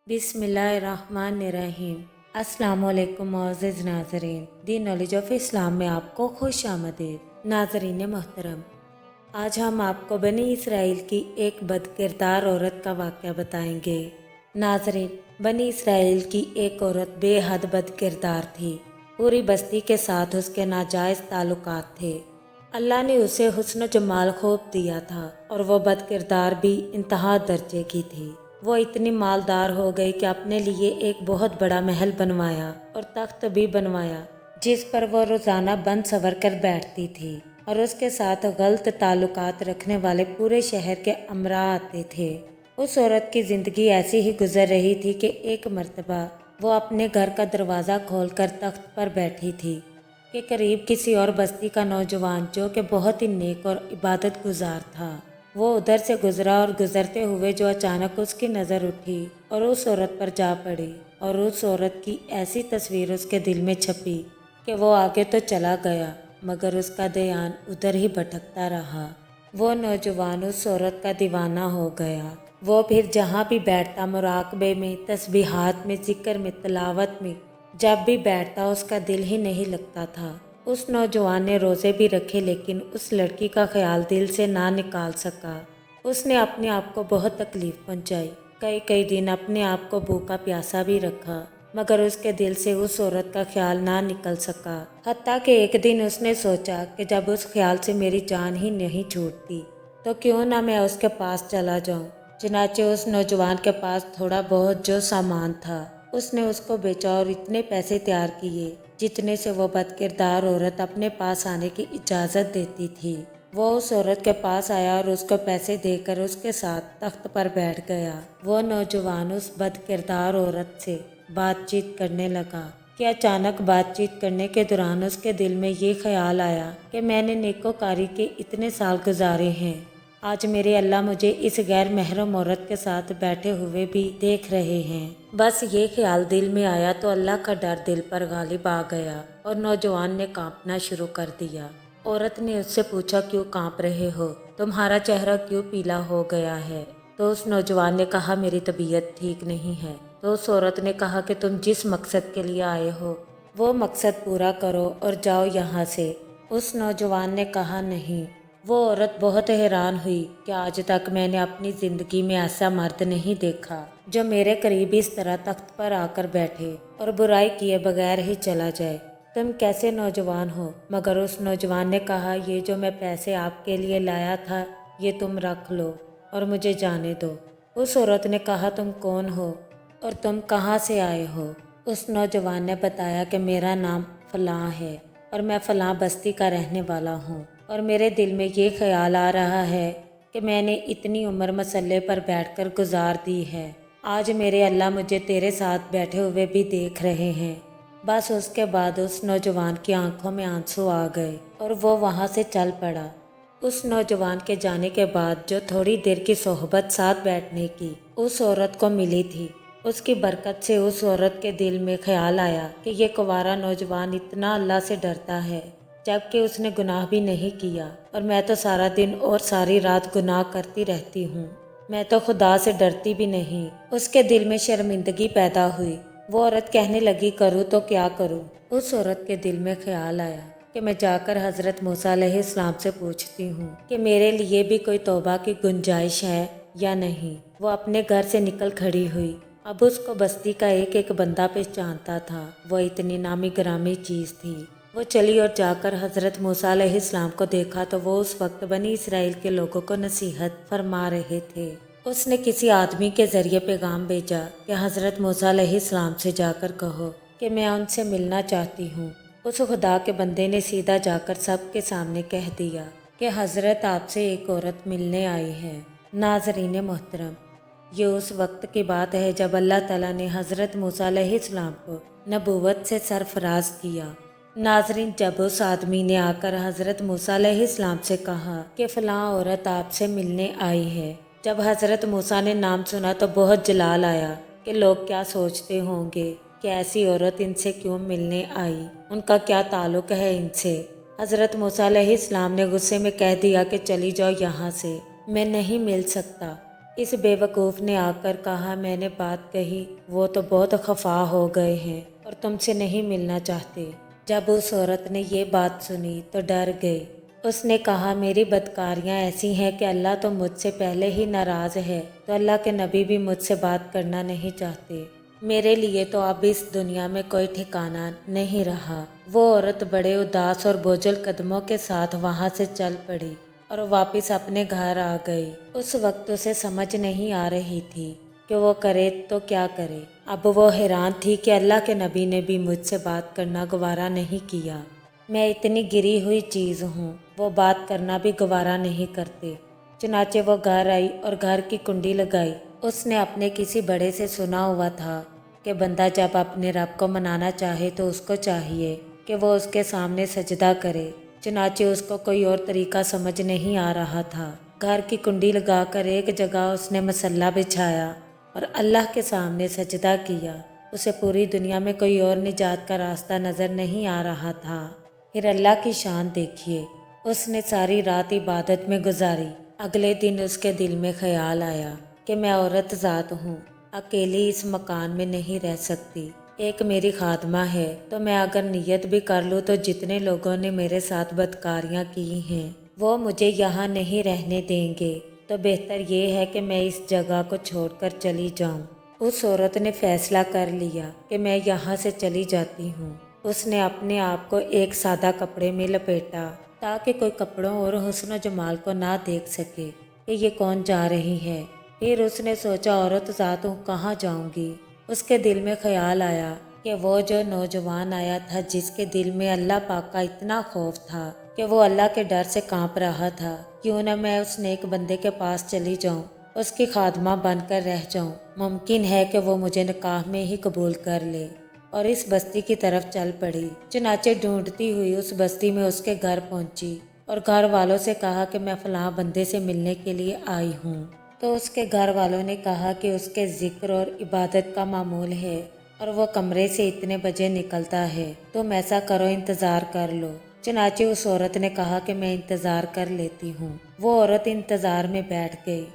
बिस्मिल्लाहिर्रहमानिर्रहीम। अस्सलामुअलैकुम मुअज़्ज़िज़ नाज़रीन, दी नॉलेज ऑफ इस्लाम में आपको खुश आमदीद। नाज़रीन मोहतरम, आज हम आपको बनी इसराइल की एक बदकिरदार औरत का वाक़या बताएंगे। नाज़रीन, बनी इसराइल की एक औरत बेहद बदकिरदार थी। पूरी बस्ती के साथ उसके नाजायज़ ताल्लुकात थे। अल्लाह ने उसे हुस्न जमाल खूब दिया था और वो बदकिरदार भी इंतहा दर्जे की थी। वो इतनी मालदार हो गई कि अपने लिए एक बहुत बड़ा महल बनवाया और तख्त भी बनवाया, जिस पर वो रोज़ाना बन सवर कर बैठती थी और उसके साथ गलत ताल्लुकात रखने वाले पूरे शहर के अमरा आते थे। उस औरत की ज़िंदगी ऐसी ही गुजर रही थी कि एक मर्तबा वो अपने घर का दरवाज़ा खोलकर तख्त पर बैठी थी कि करीब किसी और बस्ती का नौजवान, जो कि बहुत ही नेक और इबादत गुजार था, वो उधर से गुजरा और गुजरते हुए जो अचानक उसकी नज़र उठी और उस औरत पर जा पड़ी और उस औरत की ऐसी तस्वीर उसके दिल में छपी कि वो आगे तो चला गया मगर उसका ध्यान उधर ही भटकता रहा। वो नौजवान उस औरत का दीवाना हो गया। वो फिर जहाँ भी बैठता, मुराकबे में, तस्बीहात में, जिक्र में, तिलावत में, जब भी बैठता उसका दिल ही नहीं लगता था। उस नौजवान ने रोज़े भी रखे लेकिन उस लड़की का ख्याल दिल से ना निकाल सका। उसने अपने आप को बहुत तकलीफ़ पहुंचाई, कई कई दिन अपने आप को भूखा प्यासा भी रखा मगर उसके दिल से उस औरत का ख्याल ना निकल सका। हत्ता कि एक दिन उसने सोचा कि जब उस ख्याल से मेरी जान ही नहीं छूटती तो क्यों ना मैं उसके पास चला जाऊं। चुनाचे उस नौजवान के पास थोड़ा बहुत जो सामान था उसने उसको बेचा और इतने पैसे तैयार किए जितने से वो बदकिरदार औरत अपने पास आने की इजाज़त देती थी। वो उस औरत के पास आया और उसको पैसे देकर उसके साथ तख्त पर बैठ गया। वो नौजवान उस बदकिरदार औरत से बातचीत करने लगा कि अचानक बातचीत करने के दौरान उसके दिल में ये ख्याल आया कि मैंने नेकोकारी के इतने साल गुजारे हैं, आज मेरे अल्लाह मुझे इस गैर महरम औरत के साथ बैठे हुए भी देख रहे हैं। बस ये ख्याल दिल में आया तो अल्लाह का डर दिल पर गालिब आ गया और नौजवान ने कांपना शुरू कर दिया। औरत ने उससे पूछा, क्यों कांप रहे हो? तुम्हारा चेहरा क्यों पीला हो गया है? तो उस नौजवान ने कहा, मेरी तबीयत ठीक नहीं है। तो उस औरत ने कहा कि तुम जिस मकसद के लिए आए हो वो मकसद पूरा करो और जाओ यहाँ से। उस नौजवान ने कहा, नहीं। वो औरत बहुत हैरान हुई कि आज तक मैंने अपनी ज़िंदगी में ऐसा मर्द नहीं देखा जो मेरे करीब इस तरह तख्त पर आकर बैठे और बुराई किए बगैर ही चला जाए। तुम कैसे नौजवान हो? मगर उस नौजवान ने कहा, ये जो मैं पैसे आपके लिए लाया था ये तुम रख लो और मुझे जाने दो। उस औरत ने कहा, तुम कौन हो और तुम कहाँ से आए हो? उस नौजवान ने बताया कि मेरा नाम फलां है और मैं फलां बस्ती का रहने वाला हूँ और मेरे दिल में ये ख्याल आ रहा है कि मैंने इतनी उम्र मसल्ले पर बैठकर गुजार दी है, आज मेरे अल्लाह मुझे तेरे साथ बैठे हुए भी देख रहे हैं। बस उसके बाद उस नौजवान की आंखों में आंसू आ गए और वो वहाँ से चल पड़ा। उस नौजवान के जाने के बाद जो थोड़ी देर की सोहबत साथ बैठने की उस औरत को मिली थी, उसकी बरकत से उस औरत के दिल में ख्याल आया कि ये कुंवारा नौजवान इतना अल्लाह से डरता है जबकि उसने गुनाह भी नहीं किया और मैं तो सारा दिन और सारी रात गुनाह करती रहती हूँ, मैं तो खुदा से डरती भी नहीं। उसके दिल में शर्मिंदगी पैदा हुई। वो औरत कहने लगी, करूँ तो क्या करूँ? उस औरत के दिल में ख्याल आया कि मैं जाकर हज़रत मूसा अलैहिस्सलाम से पूछती हूँ कि मेरे लिए भी कोई तौबा की गुंजाइश है या नहीं। वो अपने घर से निकल खड़ी हुई। अब उसको बस्ती का एक एक बंदा पहचानता था, वो इतनी नामी गिरामी चीज़ थी। वो चली और जाकर हज़रत मूसा अलैहिस्सलाम को देखा तो वो उस वक्त बनी इसराइल के लोगों को नसीहत फरमा रहे थे। उसने किसी आदमी के ज़रिए पैगाम भेजा कि हज़रत मूसा अलैहिस्सलाम से जाकर कहो कि मैं उनसे मिलना चाहती हूँ। उस खुदा के बंदे ने सीधा जाकर सबके सामने कह दिया कि हज़रत आपसे एक औरत मिलने आई है। नाज़रीन मोहतरम, ये उस वक्त की बात है जब अल्लाह ताला ने हज़रत मूसा अलैहिस्सलाम को नबूवत से सरफराज किया। नाज़रीन, जब उस आदमी ने आकर हज़रत मूसा अलैहिस्सलाम से कहा कि फ़लाँ औरत आपसे मिलने आई है, जब हज़रत मूसा ने नाम सुना तो बहुत जलाल आया कि लोग क्या सोचते होंगे कि ऐसी औरत इनसे क्यों मिलने आई, उनका क्या ताल्लुक़ है इनसे। हज़रत मूसा अलैहिस्सलाम ने गुस्से में कह दिया कि चली जाओ यहाँ से, मैं नहीं मिल सकता। इस बेवकूफ़ ने आकर कहा, मैंने बात कही, वो तो बहुत खफा हो गए हैं और तुमसे नहीं मिलना चाहते। जब उस औरत ने ये बात सुनी तो डर गई। उसने कहा, मेरी बदकारियाँ ऐसी हैं कि अल्लाह तो मुझसे पहले ही नाराज़ है, तो अल्लाह के नबी भी मुझसे बात करना नहीं चाहते। मेरे लिए तो अब इस दुनिया में कोई ठिकाना नहीं रहा। वो औरत बड़े उदास और बोझल कदमों के साथ वहाँ से चल पड़ी और वापस अपने घर आ गई। उस वक्त उसे समझ नहीं आ रही थी कि वो करे तो क्या करे। अब वो हैरान थी कि अल्लाह के नबी ने भी मुझसे बात करना गवारा नहीं किया। मैं इतनी गिरी हुई चीज़ हूँ, वो बात करना भी गवारा नहीं करते। चुनाचे वो घर आई और घर की कुंडी लगाई। उसने अपने किसी बड़े से सुना हुआ था कि बंदा जब अपने रब को मनाना चाहे तो उसको चाहिए कि वो उसके सामने सजदा करे। चुनाचे उसको कोई और तरीका समझ नहीं आ रहा था। घर की कुंडी लगाकर एक जगह उसने मसल्ला बिछाया और अल्लाह के सामने सजदा किया। उसे पूरी दुनिया में कोई और निजात का रास्ता नज़र नहीं आ रहा था। फिर अल्लाह की शान देखिए, उसने सारी रात इबादत में गुजारी। अगले दिन उसके दिल में ख्याल आया कि मैं औरत ज़ात हूँ, अकेली इस मकान में नहीं रह सकती। एक मेरी खादमा है, तो मैं अगर नियत भी कर लूँ तो जितने लोगों ने मेरे साथ बदकारियाँ की हैं वो मुझे यहाँ नहीं रहने देंगे, तो बेहतर ये है कि मैं इस जगह को छोड़कर चली जाऊँ। उस औरत ने फैसला कर लिया कि मैं यहाँ से चली जाती हूँ। उसने अपने आप को एक सादा कपड़े में लपेटा ताकि कोई कपड़ों और हुस्न जमाल को ना देख सके कि ये कौन जा रही है। फिर उसने सोचा, औरत ज़ात हूँ, कहाँ जाऊंगी। उसके दिल में ख्याल आया कि वो जो नौजवान आया था जिसके दिल में अल्लाह पाक का इतना खौफ था कि वो अल्लाह के डर से कांप रहा था, क्यों न मैं उस नेक बंदे के पास चली जाऊं, उसकी खादमा बनकर रह जाऊं। मुमकिन है कि वो मुझे निकाह में ही कबूल कर ले। और इस बस्ती की तरफ चल पड़ी। चुनाचे ढूंढती हुई उस बस्ती में उसके घर पहुंची और घर वालों से कहा कि मैं फलां बंदे से मिलने के लिए आई हूँ। तो उसके घर वालों ने कहा कि उसके जिक्र और इबादत का मामूल है और वो कमरे से इतने बजे निकलता है, तुम ऐसा करो, इंतज़ार कर लो। चुनाचे उस औरत ने कहा कि मैं इंतज़ार कर लेती हूँ। वो औरत इंतज़ार में बैठ गई।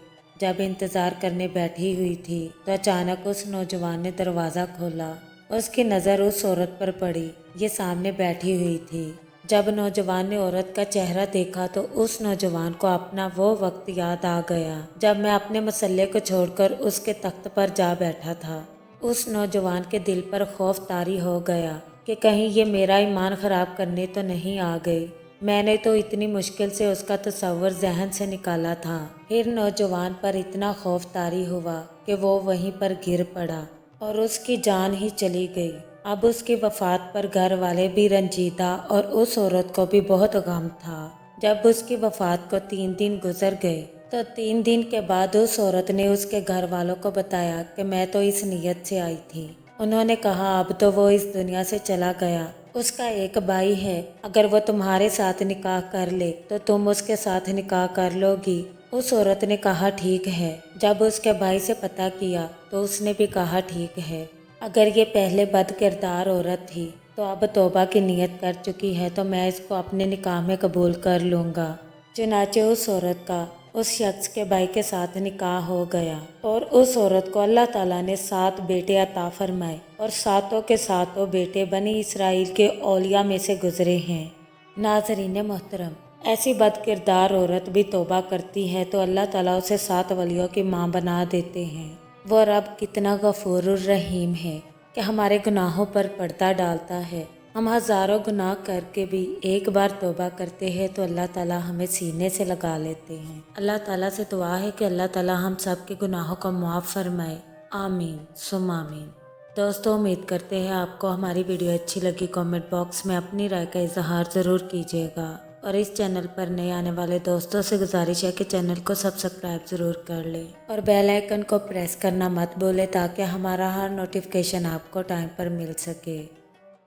जब इंतज़ार करने बैठी हुई थी तो अचानक उस नौजवान ने दरवाज़ा खोला। उसकी नज़र उस औरत पर पड़ी। ये सामने बैठी हुई थी। जब नौजवान ने औरत का चेहरा देखा तो उस नौजवान को अपना वो वक्त याद आ गया जब मैं अपने मसल्ले को छोड़कर उसके तख्त पर जा बैठा था। उस नौजवान के दिल पर खौफ तारी हो गया कि कहीं ये मेरा ईमान ख़राब करने तो नहीं आ गई। मैंने तो इतनी मुश्किल से उसका तस्वर जहन से निकाला था। फिर नौजवान पर इतना खौफ तारी हुआ कि वो वहीं पर गिर पड़ा और उसकी जान ही चली गई। अब उसकी वफात पर घर वाले भी रंजीदा और उस औरत को भी बहुत गम था। जब उसकी वफात को 3 दिन गुजर गए तो 3 दिन के बाद उस औरत ने उसके घर वालों को बताया कि मैं तो इस नीयत से आई थी। उन्होंने कहा, अब तो वो इस दुनिया से चला गया। उसका एक भाई है, अगर वो तुम्हारे साथ निकाह कर ले तो तुम उसके साथ निकाह कर लोगी। उस औरत ने कहा, ठीक है। जब उसके भाई से पता किया तो उसने भी कहा, ठीक है। अगर ये पहले बद किरदार औरत थी तो अब तौबा की नीयत कर चुकी है, तो मैं इसको अपने निकाह में कबूल कर लूँगा। चुनाचे उस औरत का उस शख्स के भाई के साथ निकाह हो गया और उस औरत को अल्लाह ताला ने 7 बेटे अता फरमाए और 7 के 7 बेटे बनी इसराइल के औलिया में से गुजरे हैं। नाज़रीन मोहतरम, ऐसी बद किरदार औरत भी तौबा करती है तो अल्लाह ताला उसे 7 वलियों की माँ बना देते हैं। वो रब कितना गफूरुर रहीम है कि हमारे गुनाहों पर पर्दा डालता है। हम हज़ारों गुनाह करके भी एक बार तौबा करते हैं तो अल्लाह ताला हमें सीने से लगा लेते हैं। अल्लाह ताला से दुआ है कि अल्लाह ताला हम सब के गुनाहों को मुआफ़ फरमाए। आमीन सुम आमीन। दोस्तों, उम्मीद करते हैं आपको हमारी वीडियो अच्छी लगी। कमेंट बॉक्स में अपनी राय का इजहार ज़रूर कीजिएगा और इस चैनल पर नए आने वाले दोस्तों से गुजारिश है कि चैनल को सब्सक्राइब ज़रूर कर लें और बेल आइकन को प्रेस करना मत भूलें ताकि हमारा हर नोटिफिकेशन आपको टाइम पर मिल सके।